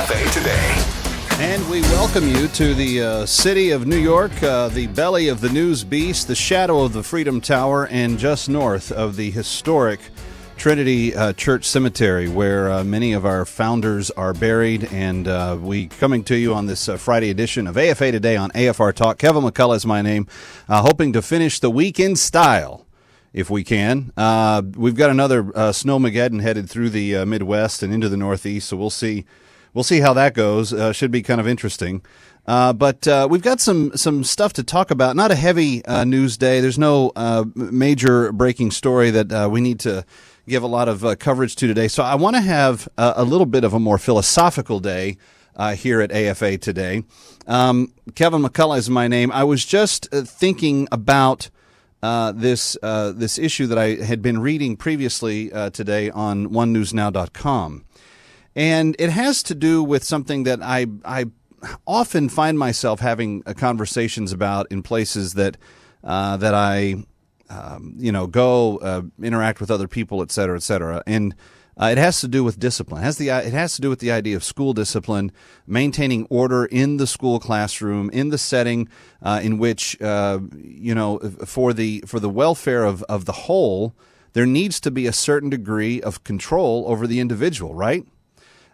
AFA Today. And we welcome you to the city of New York, the belly of the news beast, the shadow of the Freedom Tower, and just north of the historic Trinity Church Cemetery, where many of our founders are buried. And we coming to you on this Friday edition of AFA Today on AFR Talk. Kevin McCullough is my name, hoping to finish the week in style, if we can. We've got another snowmageddon headed through the Midwest and into the Northeast, so we'll see. We'll see how that goes. Should be kind of interesting. But we've got some stuff to talk about. Not a heavy news day. There's no major breaking story that we need to give a lot of coverage to today. So I want to have a little bit of a more philosophical day here at AFA Today. Kevin McCullough is my name. I was just thinking about this issue that I had been reading previously today on onenewsnow.com. And it has to do with something that I often find myself having conversations about in places that I go interact with other people, et cetera, et cetera. And it has to do with discipline. It has to do with the idea of school discipline, maintaining order in the school classroom, in the setting in which for the welfare of the whole, there needs to be a certain degree of control over the individual, right?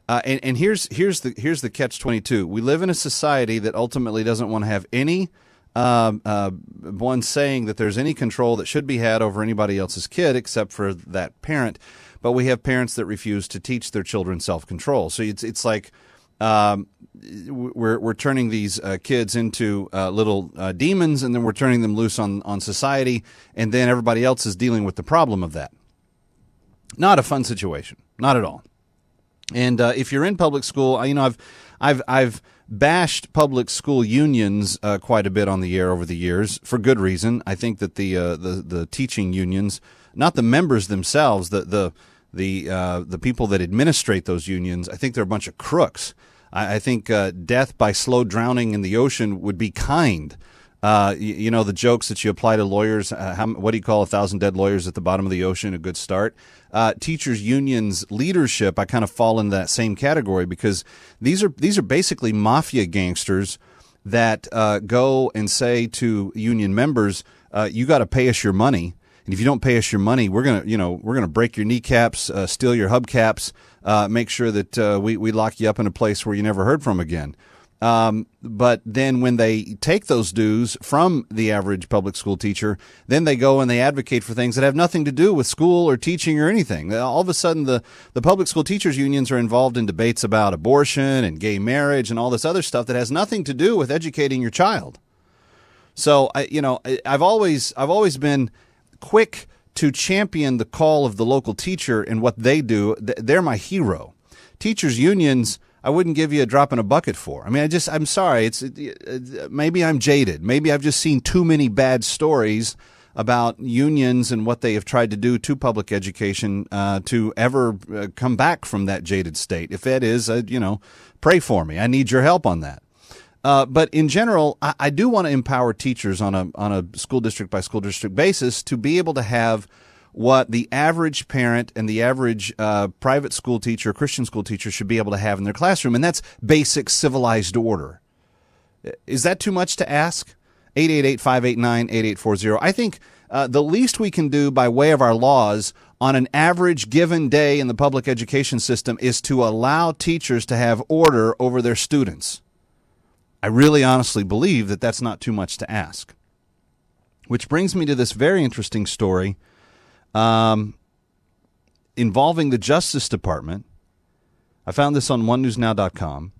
And here's the catch-22. We live in a society that ultimately doesn't want to have any one saying that there's any control that should be had over anybody else's kid except for that parent. But we have parents that refuse to teach their children self-control. So it's like we're turning these kids into little demons, and then we're turning them loose on society, and then everybody else is dealing with the problem of that. Not a fun situation. Not at all. And if you're in public school, I've bashed public school unions quite a bit on the air over the years for good reason. I think that the teaching unions, not the members themselves, the people that administrate those unions, I think they're a bunch of crooks. I think death by slow drowning in the ocean would be kind. The jokes that you apply to lawyers, what do you call 1,000 dead lawyers at the bottom of the ocean? A good start. Teachers unions leadership, I kind of fall in that same category because these are basically mafia gangsters that go and say to union members, you got to pay us your money. And if you don't pay us your money, we're gonna break your kneecaps, steal your hubcaps, make sure that we lock you up in a place where you never heard from again. But then when they take those dues from the average public school teacher, then they go and they advocate for things that have nothing to do with school or teaching or anything. All of a sudden, the public school teachers unions are involved in debates about abortion and gay marriage and all this other stuff that has nothing to do with educating your child. So, I've always been quick to champion the call of the local teacher and what they do. They're my hero. Teachers unions, I wouldn't give you a drop in a bucket for. I mean, I'm sorry. Maybe I'm jaded. Maybe I've just seen too many bad stories about unions and what they have tried to do to public education to ever come back from that jaded state. If that is, pray for me. I need your help on that. But in general, I do want to empower teachers on a school district by school district basis to be able to have what the average parent and the average private school teacher, Christian school teacher should be able to have in their classroom, and that's basic civilized order. Is that too much to ask? 888-589-8840. I think the least we can do by way of our laws on an average given day in the public education system is to allow teachers to have order over their students. I really honestly believe that that's not too much to ask. Which brings me to this very interesting story involving the Justice Department. I found this on onenewsnow.com.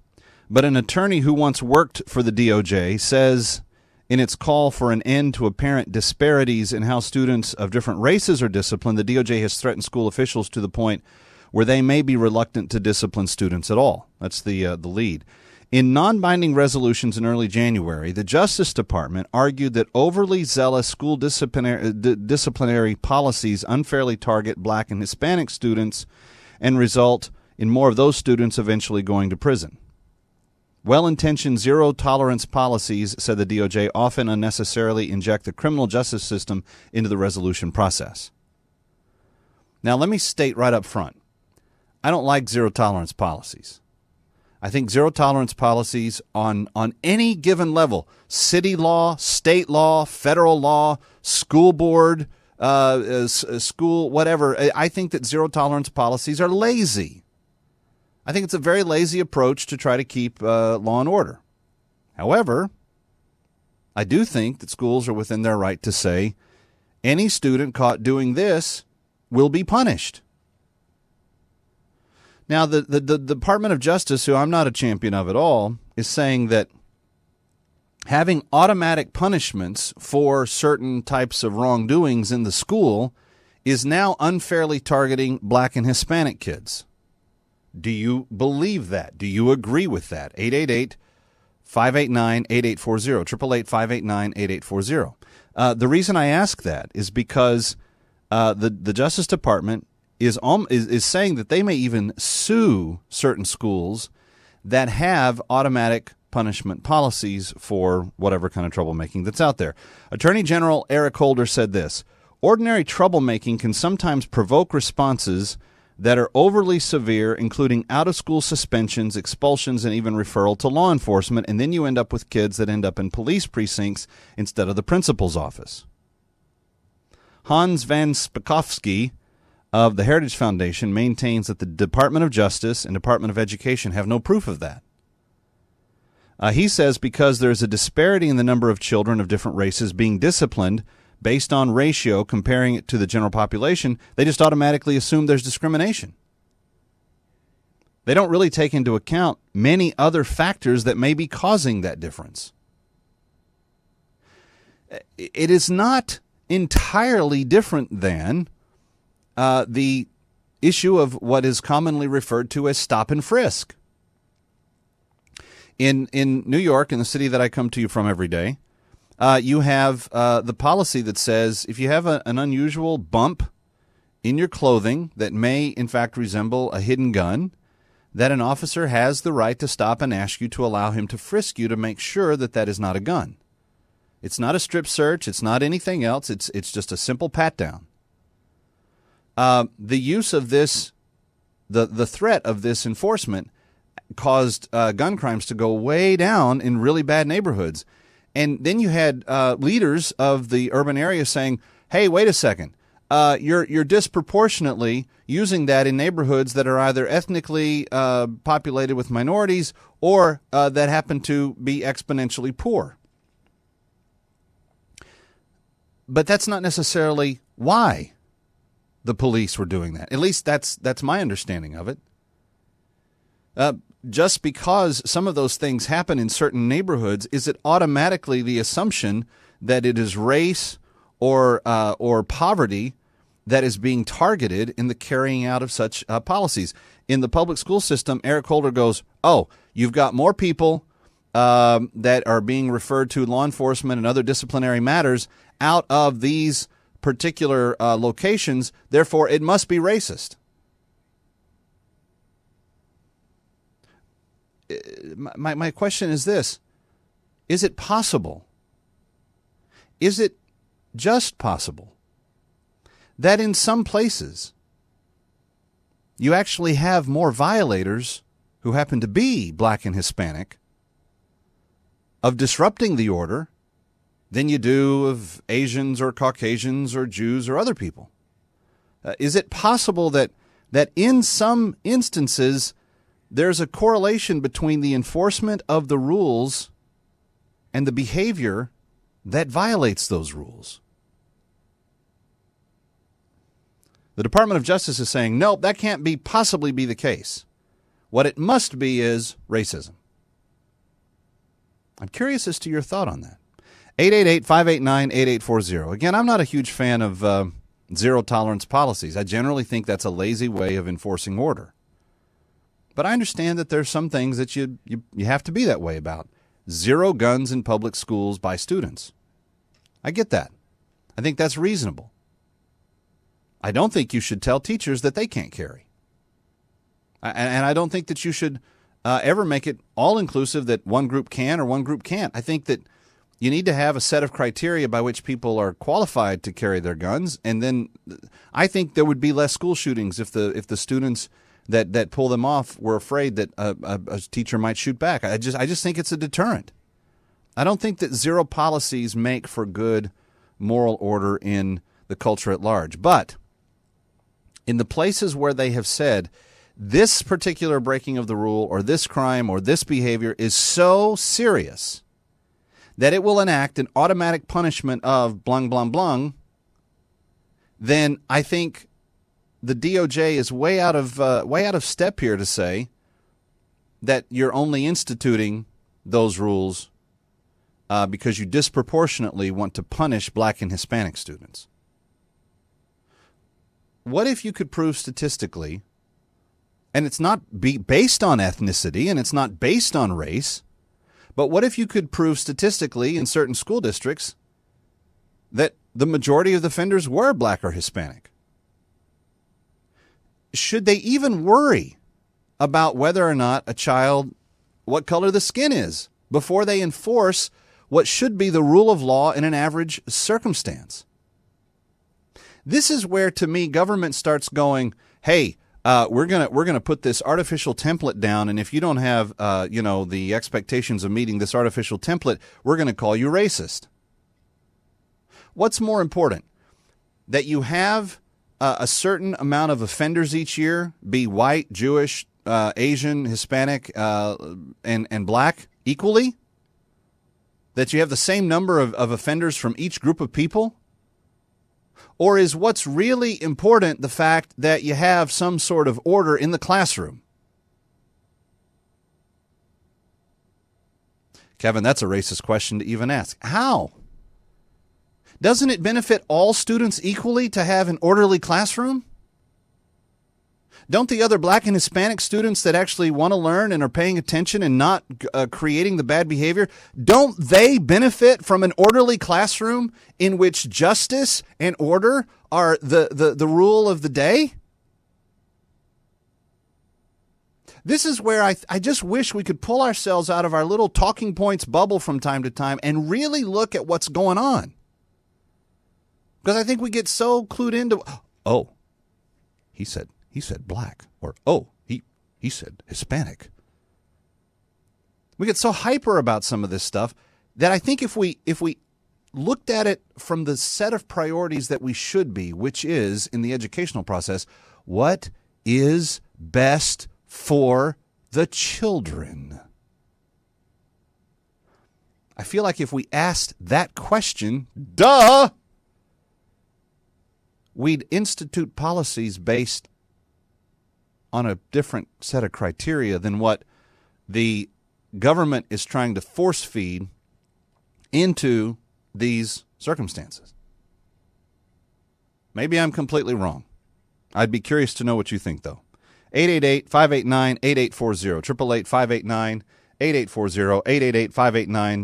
But an attorney who once worked for the DOJ says in its call for an end to apparent disparities in how students of different races are disciplined, the DOJ has threatened school officials to the point where they may be reluctant to discipline students at all. That's the lead. In non-binding resolutions in early January, the Justice Department argued that overly zealous school disciplinary policies unfairly target Black and Hispanic students and result in more of those students eventually going to prison. Well-intentioned zero-tolerance policies, said the DOJ, often unnecessarily inject the criminal justice system into the resolution process. Now, let me state right up front, I don't like zero-tolerance policies. I think zero tolerance policies on any given level, city law, state law, federal law, school board, school, whatever, I think that zero tolerance policies are lazy. I think it's a very lazy approach to try to keep law and order. However, I do think that schools are within their right to say any student caught doing this will be punished. Now, the Department of Justice, who I'm not a champion of at all, is saying that having automatic punishments for certain types of wrongdoings in the school is now unfairly targeting black and Hispanic kids. Do you believe that? Do you agree with that? 888-589-8840, 888-589-8840. The reason I ask that is because the Justice Department is saying that they may even sue certain schools that have automatic punishment policies for whatever kind of troublemaking that's out there. Attorney General Eric Holder said this: ordinary troublemaking can sometimes provoke responses that are overly severe, including out-of-school suspensions, expulsions, and even referral to law enforcement, and then you end up with kids that end up in police precincts instead of the principal's office. Hans van Spakovsky of the Heritage Foundation maintains that the Department of Justice and Department of Education have no proof of that. He says because there's a disparity in the number of children of different races being disciplined based on ratio, comparing it to the general population, they just automatically assume there's discrimination. They don't really take into account many other factors that may be causing that difference. It is not entirely different than the issue of what is commonly referred to as stop and frisk. In New York, in the city that I come to you from every day, you have the policy that says if you have an unusual bump in your clothing that may, in fact, resemble a hidden gun, that an officer has the right to stop and ask you to allow him to frisk you to make sure that that is not a gun. It's not a strip search. It's not anything else. It's just a simple pat-down. The use of this, the threat of this enforcement caused gun crimes to go way down in really bad neighborhoods. And then you had leaders of the urban area saying, hey, wait a second, you're disproportionately using that in neighborhoods that are either ethnically populated with minorities or that happen to be exponentially poor. But that's not necessarily why the police were doing that. At least that's my understanding of it. Just because some of those things happen in certain neighborhoods, is it automatically the assumption that it is race or poverty that is being targeted in the carrying out of such policies? In the public school system, Eric Holder goes, oh, you've got more people that are being referred to law enforcement and other disciplinary matters out of these particular locations, therefore it must be racist. My question is this: is it possible? Is it just possible that in some places you actually have more violators who happen to be black and Hispanic of disrupting the order than you do of Asians or Caucasians or Jews or other people? Is it possible that in some instances there's a correlation between the enforcement of the rules and the behavior that violates those rules? The Department of Justice is saying, nope, that can't possibly be the case. What it must be is racism. I'm curious as to your thought on that. 888-589-8840. Again, I'm not a huge fan of zero tolerance policies. I generally think that's a lazy way of enforcing order. But I understand that there's some things that you have to be that way about. Zero guns in public schools by students. I get that. I think that's reasonable. I don't think you should tell teachers that they can't carry. And I don't think that you should ever make it all-inclusive that one group can or one group can't. I think that you need to have a set of criteria by which people are qualified to carry their guns. And then I think there would be less school shootings if the students that pull them off were afraid that a teacher might shoot back. I just think it's a deterrent. I don't think that zero policies make for good moral order in the culture at large. But in the places where they have said this particular breaking of the rule or this crime or this behavior is so serious that it will enact an automatic punishment of blung, blung, blung, then I think the DOJ is way out of step here to say that you're only instituting those rules because you disproportionately want to punish Black and Hispanic students. What if you could prove statistically, and it's not based on ethnicity and it's not based on race, but what if you could prove statistically in certain school districts that the majority of the offenders were Black or Hispanic? Should they even worry about whether or not a child, what color the skin is, before they enforce what should be the rule of law in an average circumstance? This is where, to me, government starts going, hey, we're gonna put this artificial template down, and if you don't have the expectations of meeting this artificial template, we're going to call you racist. What's more important, that you have a certain amount of offenders each year be white, Jewish, Asian, Hispanic, and Black equally? That you have the same number of offenders from each group of people? Or is what's really important the fact that you have some sort of order in the classroom? Kevin, that's a racist question to even ask. How? Doesn't it benefit all students equally to have an orderly classroom? Don't the other Black and Hispanic students that actually want to learn and are paying attention and not creating the bad behavior, don't they benefit from an orderly classroom in which justice and order are the rule of the day? This is where I just wish we could pull ourselves out of our little talking points bubble from time to time and really look at what's going on. Because I think we get so clued into, oh, he said Black, or oh, he said Hispanic. We get so hyper about some of this stuff that I think if we looked at it from the set of priorities that we should be, which is in the educational process, what is best for the children? I feel like if we asked that question, we'd institute policies based on a different set of criteria than what the government is trying to force feed into these circumstances. Maybe I'm completely wrong. I'd be curious to know what you think, though. 888-589-8840, 888-589-8840,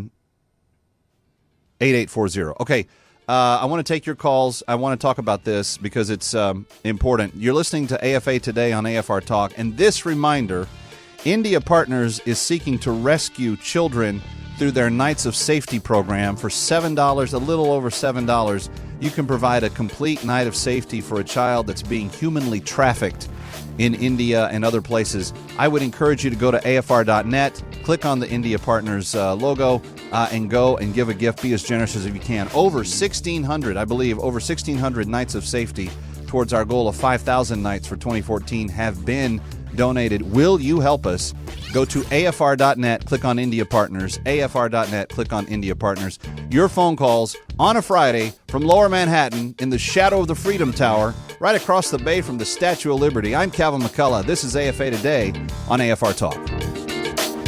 888-589-8840. Okay. I want to take your calls. I want to talk about this because it's important. You're listening to AFA Today on AFR Talk, and this reminder, India Partners is seeking to rescue children through their Nights of Safety program. For $7, a little over $7, you can provide a complete night of safety for a child that's being humanly trafficked in India and other places. I would encourage you to go to afr.net, click on the India Partners logo, and go and give a gift. Be as generous as you can. Over 1,600, I believe, over 1,600 nights of safety towards our goal of 5,000 nights for 2014 have been donated. Will you help us? Go to afr.net, click on India Partners, afr.net, click on India Partners. Your phone calls on a Friday from Lower Manhattan in the shadow of the Freedom Tower, right across the bay from the Statue of Liberty. I'm Calvin McCullough. This is AFA Today on AFR Talk.